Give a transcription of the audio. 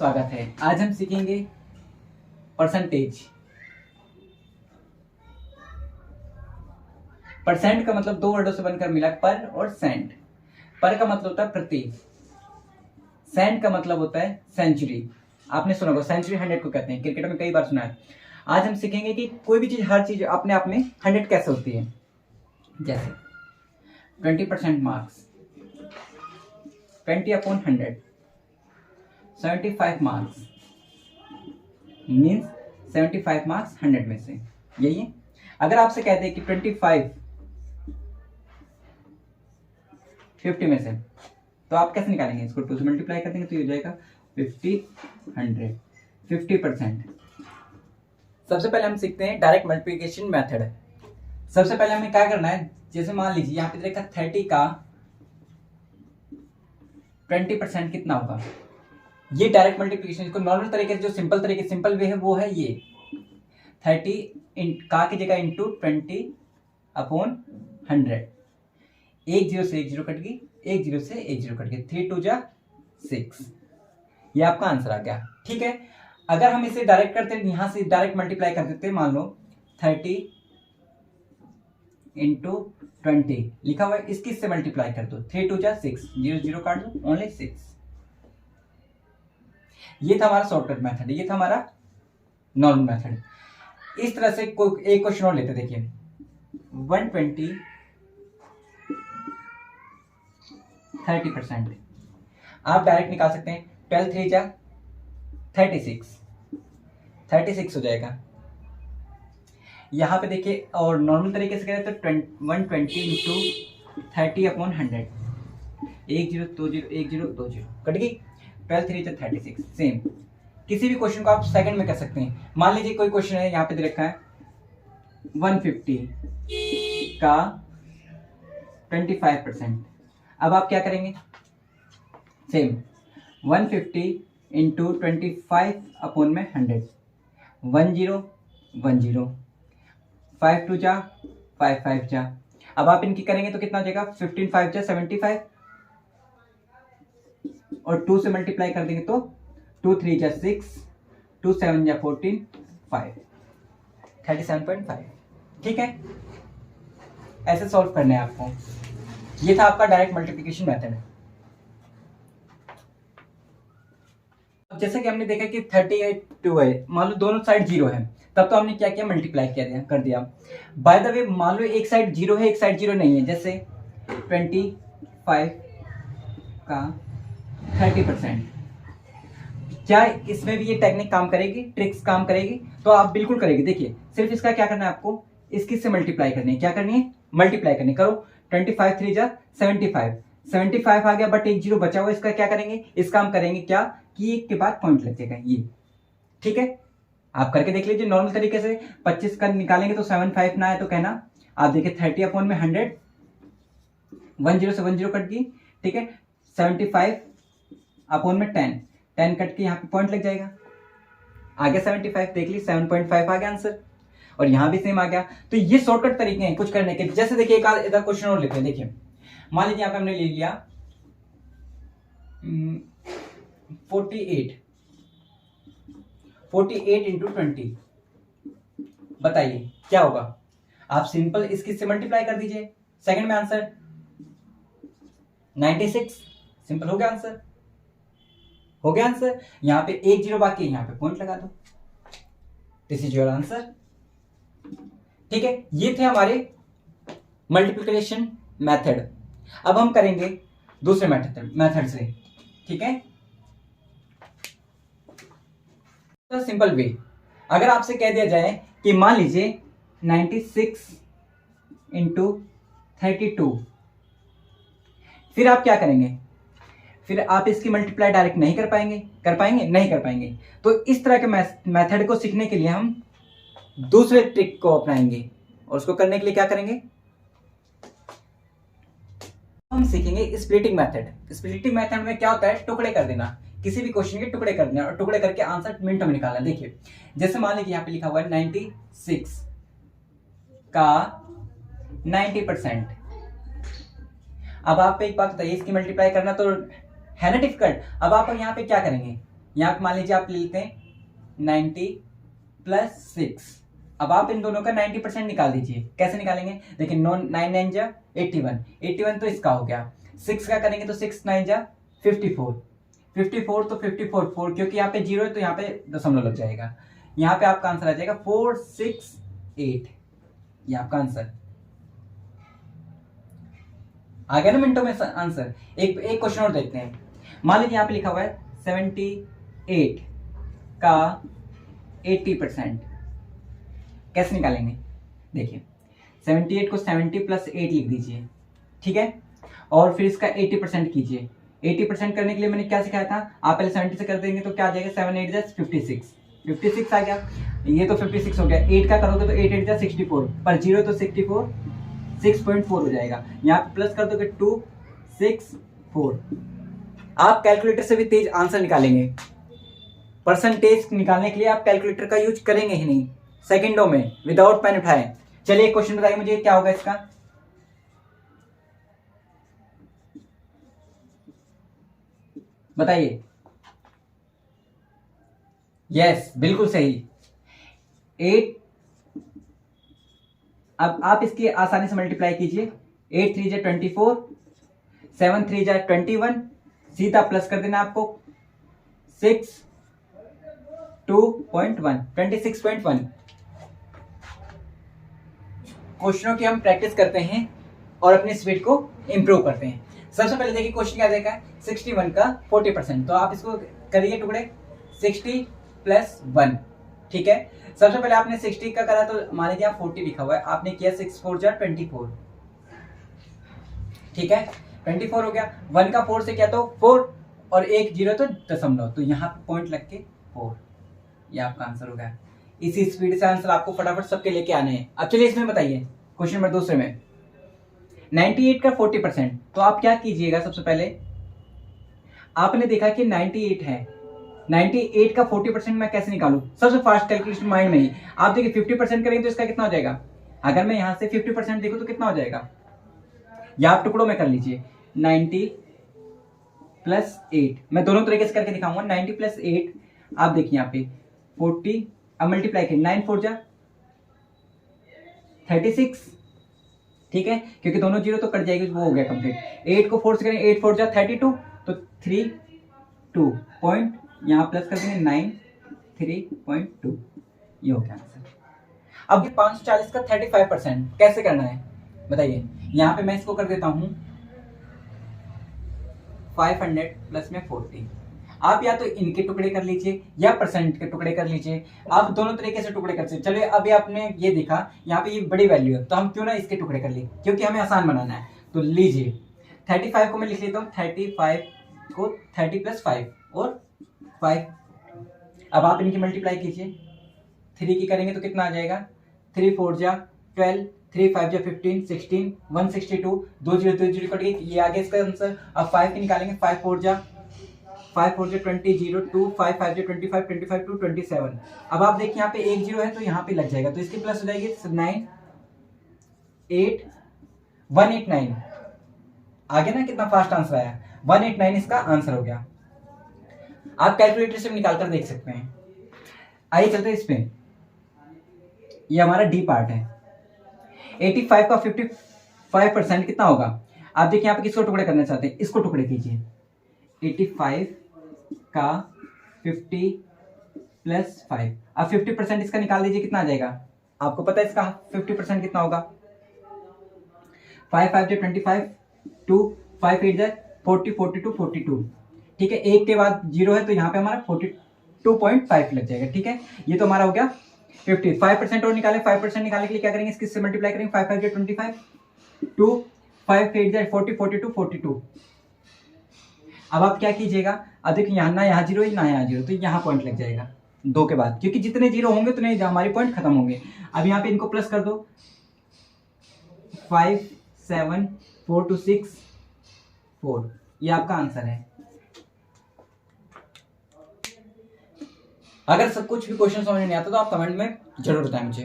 स्वागत है। आज हम सीखेंगे परसेंटेज। परसेंट का मतलब दो वर्डों से बनकर मिला, पर और सेंट। पर का मतलब होता है प्रति, सेंट का मतलब होता है सेंचुरी। आपने सुना होगा सेंचुरी 100 को कहते हैं, क्रिकेट में कई बार सुना है। आज हम सीखेंगे कि कोई भी चीज, हर चीज अपने आप में 100 कैसे होती है। जैसे 20% मार्क्स 20/100, 75 मार्क्स मीन्स 75 मार्क्स 100 में से, यही है। अगर आपसे कहते हैं कि 25 50 में से, तो आप कैसे निकालेंगे? इसको 2 से मल्टीप्लाई कर देंगे तो ये हो जाएगा 50 100, 50%। सबसे पहले हम सीखते हैं डायरेक्ट मल्टीप्लिकेशन मेथड। सबसे पहले हमें क्या करना है, जैसे मान लीजिए यहाँ पे देखा 30 का 20% कितना होगा। ये डायरेक्ट मल्टीप्लिकेशन, इसको नॉर्मल तरीके से, जो सिंपल वे है वो है ये 30 का की जगह इंटू 20/100। एक जीरो से एक जीरो कट गई, एक जीरो से एक जीरो कट गई, 3 2 जा 6। ये आपका आंसर आ गया, ठीक है। अगर हम इसे डायरेक्ट करते हैं, यहां से डायरेक्ट मल्टीप्लाई कर देते हैं, मान लो 30 इंटू 20 लिखा हुआ है, इसकी से मल्टीप्लाई कर दो, 3 2 जा 6, 0 0 काट दो, ओनली 6। ये था हमारा शॉर्टकट मेथड, ये था हमारा नॉर्मल मेथड। इस तरह से कोई एक क्वेश्चन और लेते, देखिए 120 30%। आप डायरेक्ट निकाल सकते हैं, 12 3 जा 36 हो जाएगा। यहां पे देखिए, और नॉर्मल तरीके से करें तो 120 इंटू 30/100, 1 0 2 0 1 0 2 0 कट गई, 12 3 जा 36। सेम किसी भी क्वेश्चन को आप सेकंड में कर सकते हैं। मान लीजिए कोई क्वेश्चन है, यहाँ पे दे रखा है 150 का 25%। अब आप क्या करेंगे, सेम 150 इंटू 25/100, 1 0 1 0, 5 2 जा 5 5 जा। अब आप इनकी करेंगे तो कितना हो जाएगा, 15 5 जा 75, और 2 से मल्टीप्लाई कर देंगे तो 2 3 जा 6, 2 7 जा 14, 5 37.5। ठीक है, ऐसे सॉल्व करना है आपको। ये था आपका डायरेक्ट मल्टीप्लिकेशन मेथड। जैसे कि हमने देखा कि 38 है, मान लो दोनों साइड 0 है, तब तो हमने क्या किया, मल्टीप्लाई कर दिया। बाय द वे, मान लो एक साइड 0 है, एक साइड 0 नहीं है, जैसे 25 का 30%। क्या इसमें भी ये टेक्निक काम करेगी, ट्रिक्स काम करेगी? तो आप बिल्कुल करेगी। देखिए, सिर्फ इसका क्या करना है आपको, इसकी से मल्टीप्लाई करनी है। क्या करनी है, मल्टीप्लाई करनी। करो, 25 3 जा 75 आ गया, बट एक जीरो बचा हुआ, इसका क्या करेंगे, इसका हम करेंगे क्या कि एक के बाद पॉइंट लग जाएगा ये। ठीक है, आप करके देख लीजिए नॉर्मल तरीके से। 25 का निकालेंगे तो 75 ना आए तो कहना, आप देखिए 30/100, 1 0 से 1 0 कट गई, ठीक है। 75/10 10 कट के यहाँ पे पॉइंट लग जाएगा, आ गया 75, देख ली 7.5 आ गया आंसर, और यहाँ भी सेम आ गया। तो ये शॉर्टकट तरीके हैं कुछ करने के। जैसे देखिए एक इधर क्वेश्चन और लेते हैं। देखिए, मान लीजिए यहाँ पे हमने ले लिया 48 इंटू 20, बताइए क्या होगा। आप सिंपल इसकी से मल्टीप्लाई कर दीजिए, सेकंड में आंसर 96, सिंपल हो गया आंसर, हो गया आंसर। यहां पे एक जीरो बाकी है, यहां पे पॉइंट लगा दो, दिस इज योर आंसर। ठीक है, ये थे हमारे मल्टीप्लिकेशन मेथड। अब हम करेंगे दूसरे मेथड से, ठीक है। तो सिंपल वे, अगर आपसे कह दिया जाए कि मान लीजिए 96 इंटू 32, फिर आप क्या करेंगे, फिर आप इसकी मल्टीप्लाई डायरेक्ट नहीं कर पाएंगे, नहीं कर पाएंगे। तो इस तरह के मेथड को सीखने के लिए हम दूसरे ट्रिक को अपनाएंगे, और उसको करने के लिए क्या करेंगे, हम सीखेंगे स्प्लिटिंग मेथड। स्प्लिटिंग मेथड में क्या होता है, टुकड़े कर देना, किसी भी क्वेश्चन के टुकड़े कर देना, और टुकड़े करके आंसर मिनटों में निकालना। देखिए, जैसे मान लीजिए यहाँ पे लिखा हुआ है 96 का 90%। अब आप एक बात बताइए, इसकी मल्टीप्लाई करना तो है ना डिफिकल्ट। अब आप यहाँ पे क्या करेंगे, यहाँ पे मान लीजिए आप ले लेते हैं 90 प्लस 6। अब आप इन दोनों का 90% निकाल दीजिए। कैसे निकालेंगे? देखिए 9 जा 81, 81 तो इसका हो गया। 6 का करेंगे तो 6 9 जा 54, 54 तो 54 4, क्योंकि यहाँ पे जीरो है तो यहाँ पे दशमलव लग जाएगा। यहाँ पे आपका आंसर आ जाएगा 468। ये आपका आंसर आ गया ना मिनटों में आंसर। एक क्वेश्चन और देखते हैं। मान लीजिए यहाँ पे लिखा हुआ है 78 का 80%। कैसे निकालेंगे? देखिए 78 को 70 प्लस 8 लिख दीजिए, ठीक है, और फिर इसका 80% कीजिए। 80% करने के लिए मैंने क्या सिखाया था? आप पहले 70 से कर देंगे तो क्या आ जाएगा? 7 8 जा 56, 56 आ गया। ये तो 56 हो गया। 8 का करोगे तो 8 8 जा 64, पर जीरो तो 64, 6.4 हो जाएगा। यहाँ पे प्लस कर दोगे 264। आप कैलकुलेटर से भी तेज आंसर निकालेंगे। परसेंटेज निकालने के लिए आप कैलकुलेटर का यूज करेंगे ही नहीं, सेकंडों में विदाउट पेन उठाए। चलिए एक क्वेश्चन बताइए मुझे, क्या होगा इसका? बताइए। यस, बिल्कुल सही। 8। अब आप इसकी आसानी से मल्टीप्लाई कीजिए। 8 3 जा 24, 7 3 जा 21, सीधा प्लस कर देना आपको 6 2.1 26.1। क्वेश्चनों की हम प्रैक्टिस करते हैं और अपनी स्पीड को इंप्रूव करते हैं। सबसे पहले देखिए क्वेश्चन क्या देगा, 61 का 40%। तो आप इसको करिए टुकड़े, 60 प्लस 1, ठीक है। सबसे पहले आपने 60 का करा तो मान लीजिए 40 लिखा हुआ है, आपने किया 6 4 जा 24, ठीक है, 24 हो गया। 1 का 4 से किया तो 4 और 1 0 तो दशमलव, तो यहाँ पॉइंट लग के 4। ये आपका आंसर हो गया। इसी स्पीड से आंसर आपको फटाफट सबके लेके आने हैं। अब चलिए इसमें बताइए क्वेश्चन नंबर दूसरे में 98 का 40%। तो आप क्या कीजिएगा? सबसे पहले आपने देखा कि 98 है, 98 का 40% मैं कैसे निकालूं? सबसे फास्ट कैलकुलेशन माइंड में ही आप देखिए 50% करेंगे तो इसका कितना हो जाएगा? अगर मैं यहां से 50% देखूं तो कितना हो जाएगा? या आप टुकड़ों में कर लीजिए, 90 प्लस 8। मैं दोनों तरीके से करके दिखाऊंगा। 90 प्लस 8, आप देखिए यहाँ पे 40, अब मल्टीप्लाई करिए, 9 4 जा 36, ठीक है, क्योंकि दोनों जीरो तो कट जाएगी, वो हो गया कंप्लीट। 8 को 4 से करें, 8 4 जा 32, तो 32 पॉइंट यहाँ प्लस कर देंगे 9 3.2। ये हो गया आंसर। अब 540 का 35% कैसे करना है बताइए? यहाँ पे मैं इसको कर देता हूँ 500 प्लस में 40। आप या तो इनके टुकड़े कर लीजिए या परसेंट के टुकड़े कर लीजिए, आप दोनों तरीके से टुकड़े कर सकते। चलिए अभी आपने ये देखा यहाँ पे ये बड़ी वैल्यू है, तो हम क्यों ना इसके टुकड़े कर लिए, क्योंकि हमें आसान बनाना है। तो लीजिए 35 को मैं लिख लेता हूँ, 35 को 30 प्लस 5 और 5। अब आप इनकी मल्टीप्लाई कीजिए, 3 की करेंगे तो कितना आ जाएगा? 3 4 जा 12, 3 5 जा 15, 16, 162, 2 0 2 0 कट गई, ये आगे इसका आंसर। अब 5 की निकालेंगे, 5 4 जा 20, 2 5 5 जो 25, 25 टू 27। अब आप देखिए यहाँ पे 1 0 है तो यहाँ पे लग जाएगा, तो इसकी प्लस हो जाएगी 9 8 189। आगे ना कितना फास्ट आंसर आया, 189 इसका आंसर हो गया। आप कैलकुलेटर से निकाल कर देख सकते हैं। आइए चलते हैं इस पे, ये हमारा डी पार्ट है। 85 का 55% कितना होगा? आप देखिए यहाँ पे किसको टुकड़े करना चाहते हैं, इसको टुकड़े कीजिए। 85 का 50 प्लस 5, अब 50% इसका निकाल दीजिए, कितना आ जाएगा? आपको पता है इसका 50% कितना होगा? 5 5 जो 25, 2 5 8 जा 40, 42 42, ठीक है। एक के बाद जीरो है तो यहाँ पे हमारा 42.5 लग जाएगा, ठीक है। ये तो हमारा हो गया 50। 5% और निकालें, 5% निकालने के लिए क्या करेंगे? इससे मल्टीप्लाई करेंगे, 5 5 जो 25, 2 5 8 जा 40, 42 42। अब आप क्या कीजिएगा? अब देखिए यहाँ ना यहाँ जीरो ना यहाँ जीरो, तो यहाँ पॉइंट लग जाएगा 2 के बाद, क्योंकि जितने जीरो होंगे उतने हमारे पॉइंट खत्म होंगे। अब यहाँ पे इनको प्लस कर दो, 5 7 4 2 6 4। ये आपका आंसर है। अगर सब कुछ भी क्वेश्चन समझ नहीं आता तो आप कमेंट में जरूर बताएं मुझे।